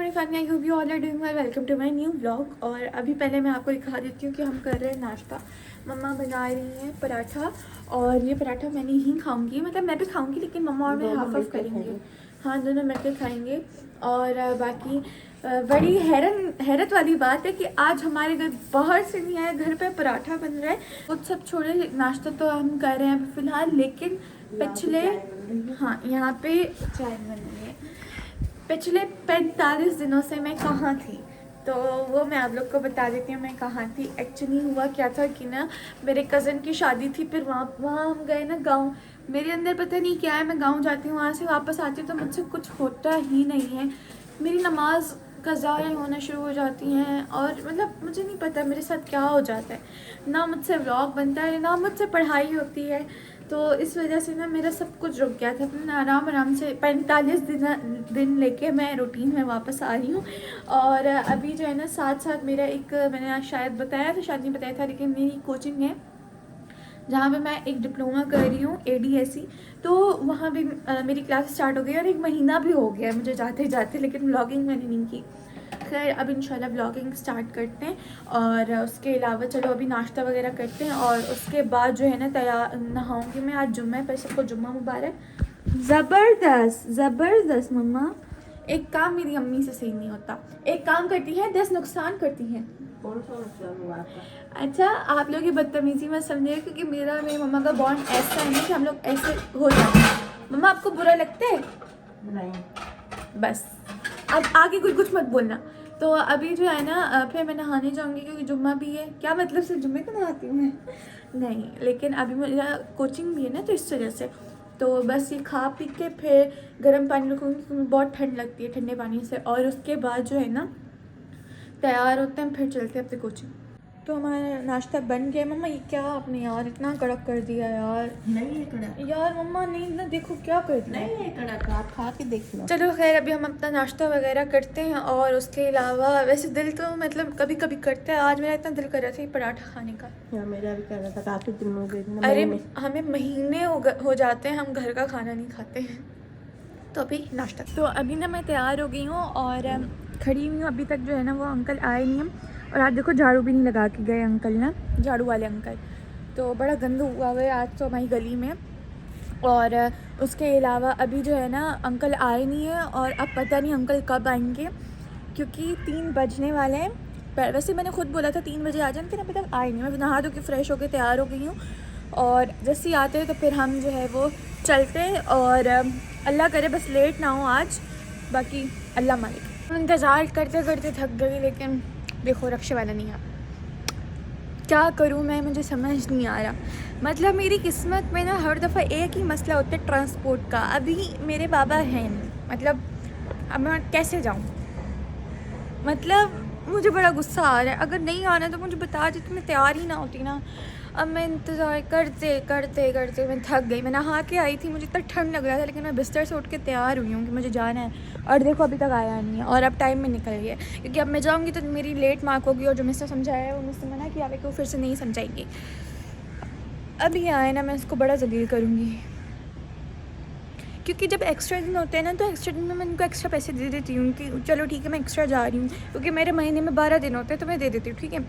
Morning family, I hope you all are doing well. Welcome to my new vlog. और अभी पहले मैं आपको दिखा देती हूँ कि हम कर रहे हैं नाश्ता। मम्मा बना रही हैं पराठा, और ये पराठा मैं नहीं खाऊंगी, मतलब मैं भी खाऊंगी लेकिन मम्मा और मैं हाफ ऑफ करेंगे। हाँ, दोनों मिलकर खाएंगे। और बाकी बड़ी हैरत वाली बात है कि आज हमारे घर बाहर से नहीं आया, घर पे पराठा बन रहा है। वो सब छोड़े, नाश्ता तो हम कर रहे हैं अभी फ़िलहाल, लेकिन पिछले यहाँ पे चाय बन रही है। पिछले 45 दिनों से मैं कहाँ थी, तो वो मैं आप लोग को बता देती हूँ मैं कहाँ थी। एक्चुअली हुआ क्या था कि ना, मेरे कज़न की शादी थी, फिर वहाँ हम गए ना गाँव। मेरे अंदर पता नहीं क्या है, मैं गाँव जाती हूँ, वहाँ से वापस आती हूँ तो मुझसे कुछ होता ही नहीं है। मेरी नमाज कज़ाएँ होना शुरू हो जाती हैं, और मतलब मुझे नहीं पता मेरे साथ क्या हो जाता है। ना मुझसे व्लॉग बनता है, ना मुझसे पढ़ाई होती है, तो इस वजह से ना मेरा सब कुछ रुक गया था। मैं आराम से 45 दिन लेके मैं रूटीन में वापस आ रही हूँ। और अभी जो है ना, साथ साथ मेरा एक, मैंने आज शायद बताया था, शायद नहीं बताया था, लेकिन मेरी कोचिंग है जहाँ पे मैं एक डिप्लोमा कर रही हूँ ADSE। तो वहाँ भी मेरी क्लास स्टार्ट हो गई और 1 महीना भी हो गया मुझे जाते जाते, लेकिन व्लॉगिंग मैंने नहीं की। खैर, अब इंशाल्लाह व्लॉगिंग स्टार्ट करते हैं। और उसके अलावा चलो अभी नाश्ता वगैरह करते हैं, और उसके बाद जो है ना तैयार नहाऊंगी मैं। आज जुम्मा है, पर सबको जुम्मा मुबारक। ज़बरदस्त ज़बरदस्त मम्मा। एक काम मेरी अम्मी से सही नहीं होता, एक काम करती है 10 नुकसान करती हैं। कौन सा नुकसान हुआ आपका? अच्छा, आप लोग ये बदतमीजी मत समझिए, क्योंकि मेरा मेरी मम्मा का बॉन्ड ऐसा है ना कि हम लोग ऐसे हो जाते हैं। मम्मा, आपको बुरा लगता है? नहीं। बस अब आगे कुछ मत बोलना। तो अभी जो है ना, फिर मैं नहाने जाऊंगी क्योंकि जुम्मा भी है। क्या मतलब सिर्फ जुम्मे को नहाती हूँ मैं? नहीं, लेकिन अभी मेरा कोचिंग भी है ना, तो इस वजह से। तो बस ये खा पी के फिर गर्म पानी रखूँगी क्योंकि बहुत ठंड लगती है ठंडे पानी से। और उसके बाद जो है ना, तैयार होते हैं, फिर चलते हैं अपने कोचिंग। तो हमारा नाश्ता बन गया। मम्मा, ये क्या आपने यार इतना कड़क कर दिया यार? नहीं है कड़क। यार मम्मा, नहीं ना, देखो क्या कर दिया। नहीं है कड़क, आप खा के देख लो। चलो खैर, अभी हम अपना नाश्ता वगैरह करते हैं। और उसके अलावा वैसे दिल तो मतलब कभी कभी करता है। आज मेरा इतना दिल कर रहा था ये पराठा खाने का। हाँ, मेरा भी कर रहा था, काफ़ी दिन हो गए। अरे, हमें महीने हो जाते हैं हम घर का खाना नहीं खाते हैं। तो अभी नाश्ता, तो अभी ना मैं तैयार हो गई हूँ और खड़ी हुई हूँ। अभी तक जो है ना वो अंकल आए नहीं हैं। और आज देखो, झाड़ू भी नहीं लगा के गए अंकल ना, झाड़ू वाले अंकल। तो बड़ा गंदा हुआ है आज तो हमारी गली में। और उसके अलावा अभी जो है ना, अंकल आए नहीं हैं, और अब पता नहीं अंकल कब आएंगे, क्योंकि 3 बजने वाले हैं। वैसे मैंने खुद बोला था 3 बजे आ जाए, लेकिन अभी तक आए नहीं। मैं नहा धो के फ्रेश होकर तैयार हो गई हूँ, और जैसे ही आते हैं तो फिर हम जो है वो चलते हैं। और अल्लाह करे बस लेट ना हो आज, बाकी अल्लाह मालिक। इंतज़ार करते करते थक गई, लेकिन देखो रक्षा वाला नहीं आ। क्या करूँ मैं, मुझे समझ नहीं आ रहा। मतलब मेरी किस्मत में ना हर दफ़ा एक ही मसला होता है ट्रांसपोर्ट का। अभी मेरे बाबा हैं नहीं, मतलब अब मैं कैसे जाऊँ? मतलब मुझे बड़ा गुस्सा आ रहा है। अगर नहीं आना तो मुझे बता दी, तो मैं तैयार ही ना होती ना। अब मैं इंतज़ार करते करते करते मैं थक गई। मैं नहा के आई थी, मुझे इतना ठंड लग रहा था, लेकिन मैं बिस्तर से उठ के तैयार हुई हूँ कि मुझे जाना है। और देखो अभी तक आया नहीं है, और अब टाइम में निकल गया, क्योंकि अब मैं जाऊँगी तो मेरी लेट मार्क होगी, और जो मुझसे समझाया है वो मुझसे मना किया है कि वो फिर से नहीं समझाएंगे। अभी आए ना, मैं इसको बड़ा जलील करूँगी, क्योंकि जब एक्स्ट्रा दिन होते हैं ना, तो एक्स्ट्रा दिन में मैं उनको एक्स्ट्रा पैसे दे देती हूँ कि चलो ठीक है मैं एक्स्ट्रा जा रही हूँ, क्योंकि मेरे महीने में 12 दिन होते हैं तो मैं दे देती हूँ, ठीक है।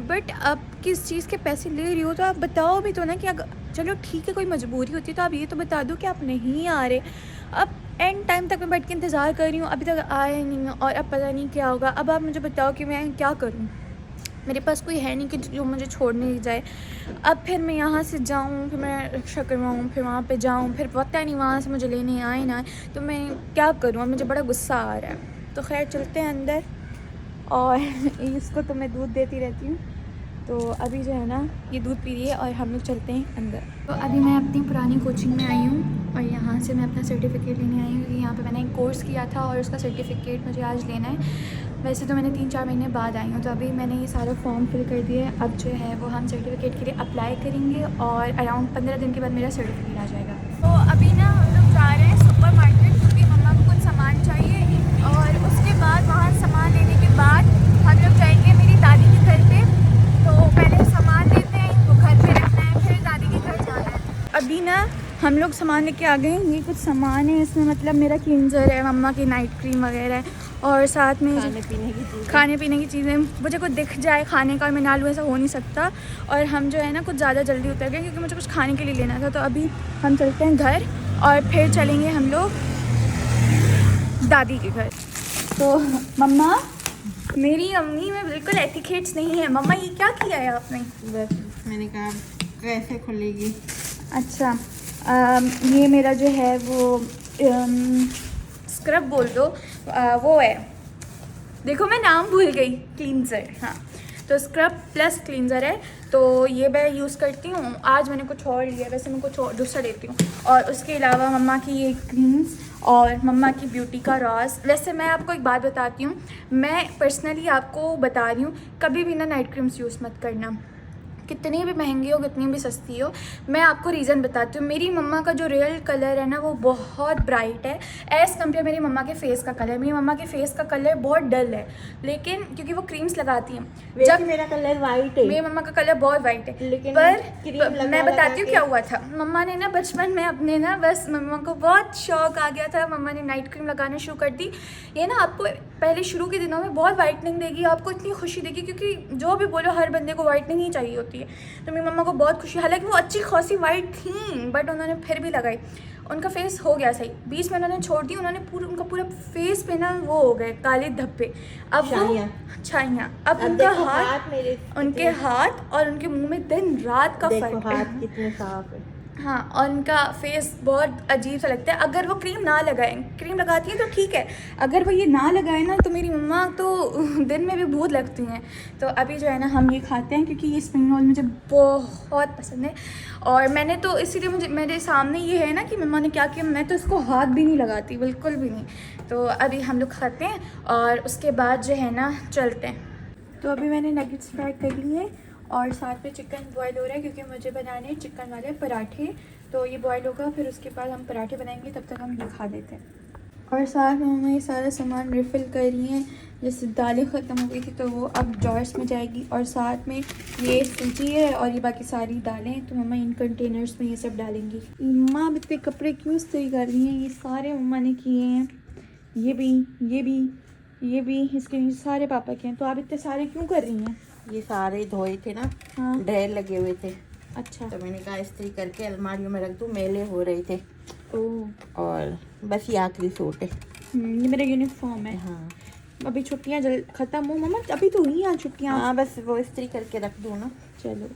बट अब किस चीज़ के पैसे ले रही हो तो आप बताओ भी तो ना, कि अगर चलो ठीक है कोई मजबूरी होती है तो आप ये तो बता दो कि आप नहीं आ रहे। अब एंड टाइम तक मैं बैठ के इंतज़ार कर रही हूँ, अभी तक आए नहीं है, और अब पता नहीं क्या होगा। अब आप मुझे बताओ कि मैं क्या करूँ? मेरे पास कोई है नहीं कि जो मुझे छोड़ने जाए। अब फिर मैं यहाँ से जाऊँ, फिर मैं रिक्शा करवाऊँ, फिर वहाँ पे जाऊँ, फिर पता नहीं वहाँ से मुझे लेने आए ना, तो मैं क्या करूँ? अब मुझे बड़ा गुस्सा आ रहा है। तो खैर चलते हैं अंदर, और इसको तो मैं दूध देती रहती हूँ। तो अभी जो है ना, ये दूध पी रही है, और हम लोग चलते हैं अंदर। तो अभी मैं अपनी पुरानी कोचिंग में आई हूँ, और यहाँ से मैं अपना सर्टिफिकेट लेने आई हूँ, क्योंकि यहाँ पे मैंने एक कोर्स किया था और उसका सर्टिफिकेट मुझे आज लेना है। वैसे तो मैंने 3-4 महीने बाद आई हूँ। तो अभी मैंने ये सारा फॉर्म फिल कर दिए। अब जो है वो हम सर्टिफिकेट के लिए अप्लाई करेंगे, और अराउंड 15 दिन के बाद मेरा सर्टिफिकेट आ जाएगा। तो अभी ना हम लोग जा रहे हैं सुपर मार्केट, क्योंकि मम्मा को कुछ सामान चाहिए। और उसके बाद वहाँ सामान लेने के बाद हम लोग जाएंगे मेरी दादी के घर पे। तो पहले सामान लेते हैं, वो घर पे रखना है, फिर दादी के घर जाना है। अभी ना हम लोग सामान लेके आ गए हैं। ये कुछ सामान है, इसमें मतलब मेरा क्लींजर है, मम्मा की नाइट क्रीम वगैरह है, और साथ में खाने पीने की चीज़। मुझे कुछ दिख जाए खाने का और मैं ना लूँ ऐसा हो नहीं सकता। और हम जो है ना कुछ ज़्यादा जल्दी उतर गए क्योंकि मुझे कुछ खाने के लिए लेना था। तो अभी हम चलते हैं घर और फिर चलेंगे हम लोग दादी के घर। तो मम्मा, मेरी अम्मी में बिल्कुल एटिकेट्स नहीं है। मम्मा ये क्या किया है आपने? बस मैंने कहा कैसे खुलेगी। अच्छा, ये मेरा जो है वो स्क्रब बोल दो, वो है, देखो मैं नाम भूल गई, क्लींजर। हाँ, तो स्क्रब प्लस क्लींजर है। तो ये मैं यूज़ करती हूँ। आज मैंने कुछ और लिया, वैसे मैं कुछ और दूसरा लेती हूँ। और उसके अलावा मम्मा की ये क्रीम्स और मम्मा की ब्यूटी का राज। वैसे मैं आपको एक बात बताती हूँ, मैं पर्सनली आपको बता रही हूँ, कभी भी ना नाइट क्रीम्स यूज़ मत करना, कितनी भी महंगी हो कितनी भी सस्ती हो। मैं आपको रीज़न बताती हूँ। मेरी मम्मा का जो रियल कलर है ना वो बहुत ब्राइट है एज़ कम्पेयर मेरी मम्मा के फेस का कलर। मेरी मम्मा के फेस का कलर बहुत डल है, लेकिन क्योंकि वो क्रीम्स लगाती हैं। जब मेरा कलर वाइट है, मेरी मम्मा का कलर बहुत वाइट है, लेकिन पर मैं बताती हूँ क्या हुआ था। मम्मा ने ना बचपन में अपने ना, बस मम्मा को बहुत शौक आ गया था, मम्मा ने नाइट क्रीम लगाना शुरू कर दी। ये ना आपको पहले शुरू के दिनों में बहुत वाइटनिंग देगी, आपको इतनी खुशी देगी, क्योंकि जो भी बोलो हर बंदे को वाइटनिंग ही चाहिए होती है। तो मेरी मम्मा को बहुत खुशी, हालांकि वो अच्छी खासी वाइट थी बट उन्होंने फिर भी लगाई। उनका फेस हो गया सही, 20 में उन्होंने छोड़ दी। उन्होंने उनका पूरा फेस पे ना वो हो गए काले धब्बे, अब छाइयाँ। अब उनका हाथ, उनके हाथ और उनके मुंह में दिन रात का फर्क है। हाथ कितने साफ है। हाँ, और उनका फेस बहुत अजीब सा लगता है अगर वो क्रीम ना लगाएं। क्रीम लगाती हैं तो ठीक है, अगर वो ये ना लगाए ना तो मेरी मम्मा तो दिन में भी भूत लगती हैं। तो अभी जो है ना हम ये खाते हैं क्योंकि ये स्प्रिंग रोल मुझे बहुत पसंद है। और मैंने तो इसीलिए, मुझे मेरे सामने ये है ना कि मम्मा ने क्या किया, मैं तो इसको हाथ भी नहीं लगाती, बिल्कुल भी नहीं। तो अभी हम लोग खाते हैं और उसके बाद जो है ना चलते हैं। तो अभी मैंने नगेट्स फ्राई कर लिए और साथ में चिकन बॉयल हो रहा है क्योंकि मुझे बनाने हैं चिकन वाले पराठे। तो ये बॉयल होगा, फिर उसके बाद हम पराठे बनाएंगे, तब तक हम ये खा लेते हैं। और साथ में मम्मा ये सारा सामान रिफ़िल कर रही हैं। जैसे दालें ख़त्म हो गई थी तो वो अब जॉर्स में जाएगी, और साथ में ये सूजी है और ये बाकी सारी दालें, तो मम्मा इन कंटेनर्स में ये सब डालेंगी। मम्मा अब इतने कपड़े क्यों इस्त्री कर रही हैं? ये सारे मम्मा ने किए हैं, ये भी, इसके नीचे सारे पापा के हैं। तो आप इतने सारे क्यों कर रही हैं? ये सारे धोए थे ना, हाँ, ढेर लगे हुए थे। अच्छा, तो मैंने कहा इस्त्री करके अलमारियों में रख दूँ, मेले हो रहे थे। ओह, और बस ये आखिरी सूट है। ये मेरा यूनिफॉर्म है। हाँ, अभी छुट्टियाँ जल्द ख़त्म हो मम्मा, अभी तो हुई हैं छुट्टियाँ। हाँ, बस वो इस्त्री करके रख दूँ ना। चलो।